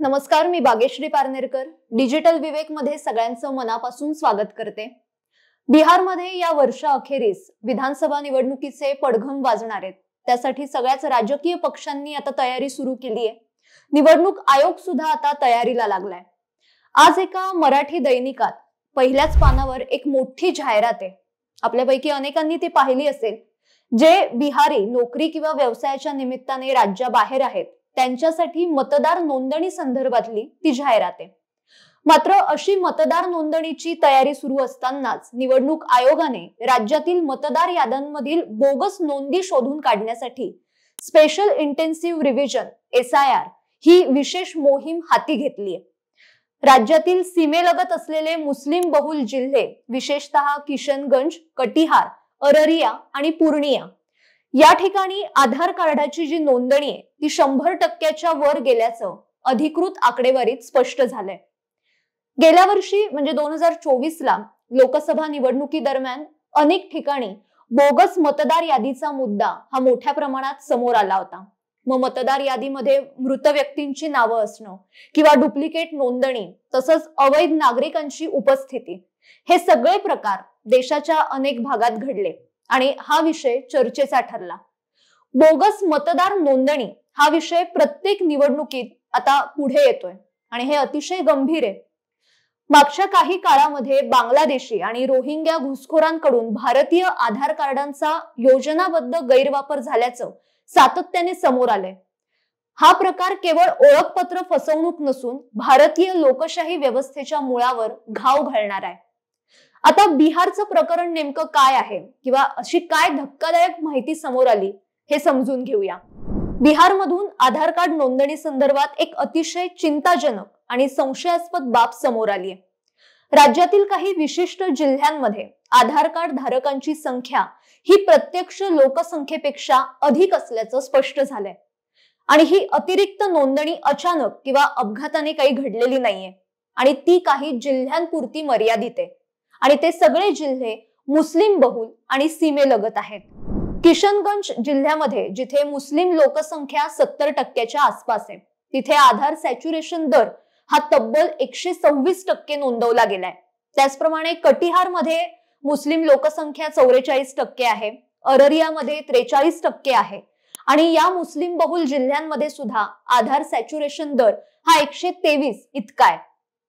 नमस्कार, मी बागेश्री पारनेरकर डिजिटल विवेक मध्ये सगळ्यांचं मनापासून स्वागत करते। बिहारमध्ये या वर्षाअखेरीस विधानसभा निवडणुकीचे पडघम वाजणार आहेत। त्यासाठी सगळ्याच राजकीय पक्षांनी आता तयारी सुरू केली आहे। निवडणूक आयोग सुद्धा आता तयारीला लागलाय। आज एका मराठी दैनिकात पहिल्याच पानावर एक मोठी जाहिरात आहे। आपल्यापैकी अनेकांनी ती पाहिली असेल। जे बिहारी नोकरी किंवा व्यवसायाच्या निमित्ताने राज्याबाहेर आहेत त्यांच्यासाठी मतदार नोंदणी संदर्भातली ती जाहिरात आहे। मात्र अशी मतदार नोंदणीची तयारी सुरू असतानाच निवडणूक आयोगाने राज्यातील मतदार याद्यांमधील बोगस नोंदी शोधून काढण्यासाठी स्पेशल इंटेन्सिव्ह रिव्हिजन SIR ही विशेष मोहीम हाती घेतली आहे। राज्यातील सीमेलगत असलेले मुस्लिम बहुल जिल्हे, विशेषतः किशनगंज, कटिहार, अररिया आणि पूर्णिया या ठिकाणी आधार कार्डाची जी नोंदणी आहे ती 100% वर गेल्याचं अधिकृत आकडेवारीत स्पष्ट झालंय। गेल्या वर्षी म्हणजे 2024 ला लोकसभा निवडणुकी दरम्यान अनेक ठिकाणी बोगस मतदार यादीचा मुद्दा हा मोठ्या प्रमाणात समोर आला होता। मग मतदार यादीमध्ये मृत व्यक्तींची नावं असणं किंवा डुप्लिकेट नोंदणी तसंच अवैध नागरिकांची उपस्थिती हे सगळे प्रकार देशाच्या अनेक भागात घडले आणि हा विषय चर्चेचा ठरला। बोगस मतदार नोंदणी हा विषय प्रत्येक निवडणुकीत आता पुढे येतोय आणि हे अतिशय गंभीर आहे। मागच्या काही काळामध्ये बांगलादेशी आणि रोहिंग्या घुसखोरांकडून भारतीय आधार कार्डांचा योजनाबद्ध गैरवापर झाल्याचं सातत्याने समोर आलंय। हा प्रकार केवळ ओळखपत्र फसवणूक नसून भारतीय लोकशाही व्यवस्थेच्या मुळावर घाव घालणार आहे। आता बिहारचं प्रकरण नेमकं काय आहे किंवा अशी काय धक्कादायक माहिती समोर आली हे समजून घेऊया। बिहारमधून आधार कार्ड नोंदणी संदर्भात एक अतिशय चिंताजनक आणि संशयास्पद बाब समोर आली आहे। राज्यातील काही विशिष्ट जिल्ह्यांमध्ये आधार कार्ड धारकांची संख्या ही प्रत्यक्ष लोकसंख्येपेक्षा अधिक असल्याचं स्पष्ट झालंय आणि ही अतिरिक्त नोंदणी अचानक किंवा अपघाताने काही घडलेली नाहीये आणि ती काही जिल्ह्यांपुरती मर्यादित आहे आणि ते सगळे जिल्हे मुस्लिम बहुल आणि सीमेलगत आहेत। किशनगंज जिल्ह्यामध्ये जिथे मुस्लिम लोकसंख्या 70% आसपास आहे तिथे आधार सॅच्युरेशन दर हा तब्बल 126% नोंदवला गेलाय। त्याचप्रमाणे कटिहारमध्ये मुस्लिम लोकसंख्या 44% आहे, अररियामध्ये 43% आहे आणि या मुस्लिम बहुल जिल्ह्यांमध्ये सुद्धा आधार सॅच्युरेशन दर हा 123 इतका आहे।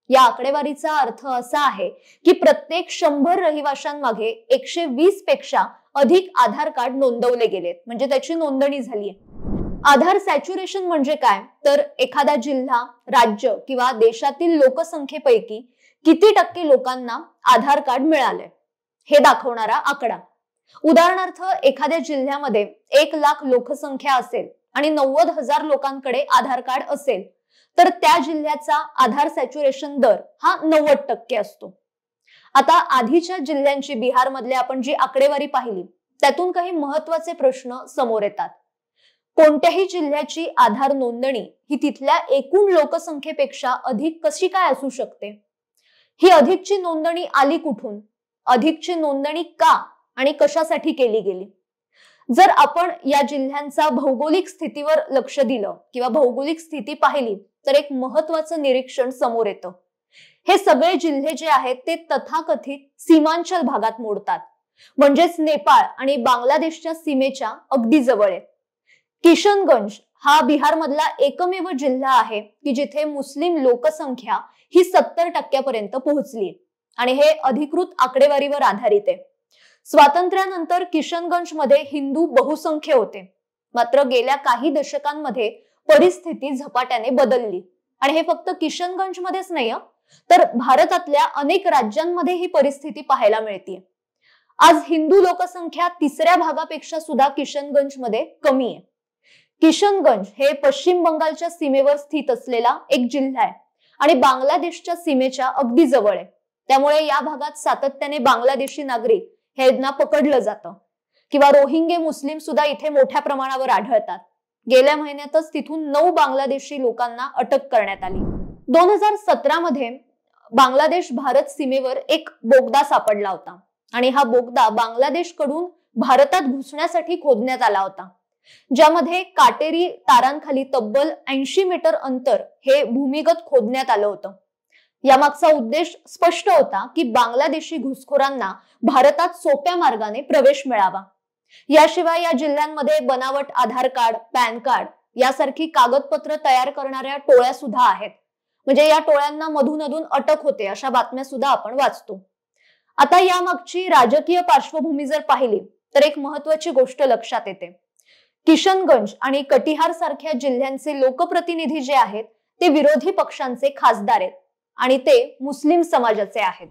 या आकडेवारीचा अर्थ असा आहे की प्रत्येक 100 रहिवाशांमागे 120 पेक्षा अधिक आधार कार्ड नोंदवले गेलेत, म्हणजे त्याची नोंदणी झालीय। आधार सॅच्युरेशन म्हणजे काय तर एखादा जिल्हा, राज्य किंवा देशातील लोकसंख्येपैकी किती टक्के लोकांना आधार कार्ड मिळाले हे दाखवणारा आकडा। उदाहरणार्थ एखाद्या जिल्ह्यामध्ये 1 लाख लोकसंख्या असेल आणि 90,000 लोकांकडे आधार कार्ड असेल तर त्या जिल्ह्याचा आधार सॅच्युरेशन दर हा 90% असतो। आता आधीच्या जिल्ह्यांची बिहारमधले आपण जी आकडेवारी पाहिली त्यातून काही महत्त्वाचे प्रश्न समोर येतात। कोणत्याही जिल्ह्याची आधार नोंदणी ही तिथल्या एकूण लोकसंख्येपेक्षा अधिक कशी काय असू शकते? ही अधिकची नोंदणी आली कुठून? अधिकची नोंदणी का आणि कशासाठी केली गेली? जर आपण या जिल्ह्यांचा भौगोलिक स्थितीवर लक्ष दिलं किंवा भौगोलिक स्थिती पाहिली तर एक महत्त्वाचं निरीक्षण समोर येतं। हे सगळे जिल्हे जे आहेत ते तथाकथित सीमांचल भागात मोडतात, म्हणजेच नेपाळ आणि बांगलादेशच्या सीमेच्या अगदी जवळ आहेत। किशनगंज हा बिहारमधला एकमेव जिल्हा आहे की जिथे मुस्लिम लोकसंख्या ही 70% पर्यंत पोहोचली आणि हे अधिकृत आकडेवारीवर आधारित आहे। स्वातंत्र्यानंतर किशनगंज मध्ये हिंदू बहुसंख्य होते, मात्र गेल्या काही दशकांमध्ये परिस्थिती झपाट्याने बदलली आणि हे फक्त किशनगंज मध्येच नाही तर भारतातल्या अनेक राज्यांमध्ये ही परिस्थिती पाहायला मिळते। आज हिंदू लोकसंख्या 3ऱ्या भागापेक्षा सुद्धा किशनगंज मध्ये कमी आहे। किशनगंज हे पश्चिम बंगालच्या सीमेवर स्थित असलेला एक जिल्हा आहे आणि बांगलादेशच्या सीमेच्या अगदी जवळ आहे। त्यामुळे या भागात सातत्याने बांगलादेशी नागरिक यांना पकडलं जातं किंवा रोहिंगे मुस्लिम सुद्धा इथे मोठ्या प्रमाणावर आढळतात। गेल्या महिन्यातच तिथून 9 बांगलादेशी लोकांना अटक करण्यात आली। 2017 मध्ये बांगलादेश भारत सीमेवर एक बोगदा सापडला होता आणि हा बोगदा बांगलादेशकडून भारतात घुसण्यासाठी खोदण्यात आला होता। ज्यामध्ये काटेरी तारांखाली तब्बल 80 मीटर अंतर हे भूमिगत खोदण्यात आलं होतं। यामागचा उद्देश स्पष्ट होता की बांगलादेशी घुसखोरांना भारतात सोप्या मार्गाने प्रवेश मिळावा। याशिवाय या जिल्ह्यांमध्ये बनावट आधार कार्ड, पॅन कार्ड यासारखी कागदपत्र तयार करणाऱ्या टोळ्या सुद्धा आहेत। म्हणजे या टोळ्यांना मधून अटक होते अशा बातम्या सुद्धा आपण वाचतो। आता यामागची राजकीय पार्श्वभूमी जर पाहिली तर एक महत्त्वाची गोष्ट लक्षात येते। किशनगंज आणि कटिहार सारख्या जिल्ह्यांचे लोकप्रतिनिधी जे आहेत ते विरोधी पक्षांचे खासदार आहेत आणि ते मुस्लिम समाजाचे आहेत।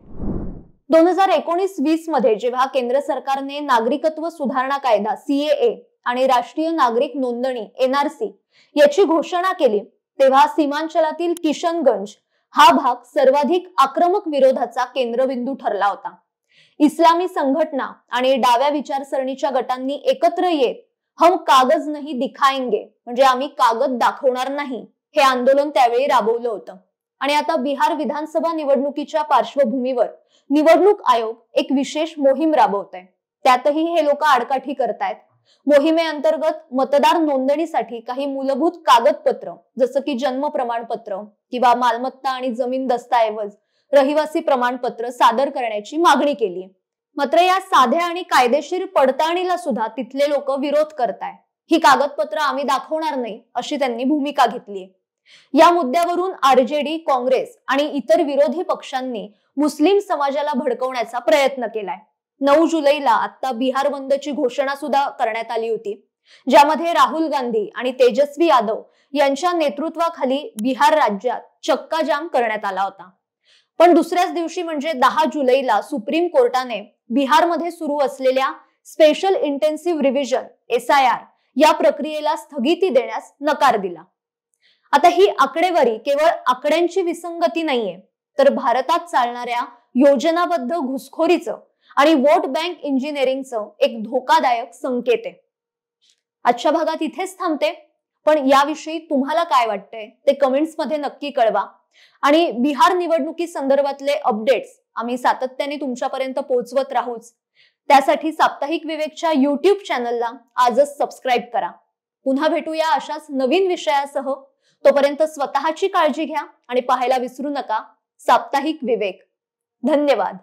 2019-20 मध्ये जेव्हा केंद्र सरकारने नागरिकत्व सुधारणा कायदा CAA आणि राष्ट्रीय नागरिक नोंदणी NRC याची घोषणा केली तेव्हा सीमांचलातील किशनगंज हा भाग सर्वाधिक आक्रमक विरोधाचा केंद्रबिंदू ठरला होता। इस्लामी संघटना आणि डाव्या विचारसरणीच्या गटांनी एकत्र येत हम कागज नहीं दिखाएंगे म्हणजे आम्ही कागद दाखवणार नाही हे आंदोलन त्यावेळी राबवलं होतं। आणि आता बिहार विधानसभा निवडणुकीच्या पार्श्वभूमीवर निवडणूक आयोग एक विशेष मोहीम राबवतंय। त्यातही हे लोक आडकाठी करतायत। मोहिमेअंतर्गत मतदार नोंदणीसाठी काही मूलभूत कागदपत्र जसं की जन्म प्रमाणपत्र किंवा मालमत्ता आणि जमीन दस्तऐवज, रहिवासी प्रमाणपत्र सादर करण्याची मागणी केली। मात्र या साध्या आणि कायदेशीर पडताळणीला सुद्धा तिथले लोक विरोध करताय। ही कागदपत्र आम्ही दाखवणार नाही अशी त्यांनी भूमिका घेतली। या मुद्द्यावरून RJD, काँग्रेस आणि इतर विरोधी पक्षांनी मुस्लिम समाजाला भडकवण्याचा प्रयत्न केलाय। 9 जुलैला आता बिहार बंदची घोषणा सुद्धा करण्यात आली होती, ज्यामध्ये राहुल गांधी आणि तेजस्वी यादव यांच्या नेतृत्वाखाली बिहार राज्यात चक्का जाम करण्यात आला होता। पण दुसऱ्याच दिवशी म्हणजे 10 जुलैला सुप्रीम कोर्टाने बिहारमध्ये सुरू असलेल्या स्पेशल इंटेन्सिव्ह रिव्हिजन SIR या प्रक्रियेला स्थगिती देण्यास नकार दिला। आता ही आकडेवारी केवळ आकड्यांची विसंगती नाहीये, तर भारतात चालणाऱ्या योजनाबद्ध घुसखोरीचं आणि वोट बँक इंजिनिअरिंगचं एक धोकादायक संकेत आहे। आजच्या भागात इथेच थांबते, पण याविषयी तुम्हाला काय वाटतंय ते कमेंट्स मध्ये नक्की कळवा। आणि बिहार निवडणुकी संदर्भातले अपडेट्स आम्ही सातत्याने तुमच्यापर्यंत पोहोचवत राहूच। त्यासाठी साप्ताहिक विवेकच्या YouTube चॅनलला आजच सबस्क्राईब करा। पुन्हा भेटूया अशाच नवीन विषयासह। तोपर्यंत स्वतःची काळजी घ्या आणि पाहायला विसरू नका साप्ताहिक विवेक। धन्यवाद।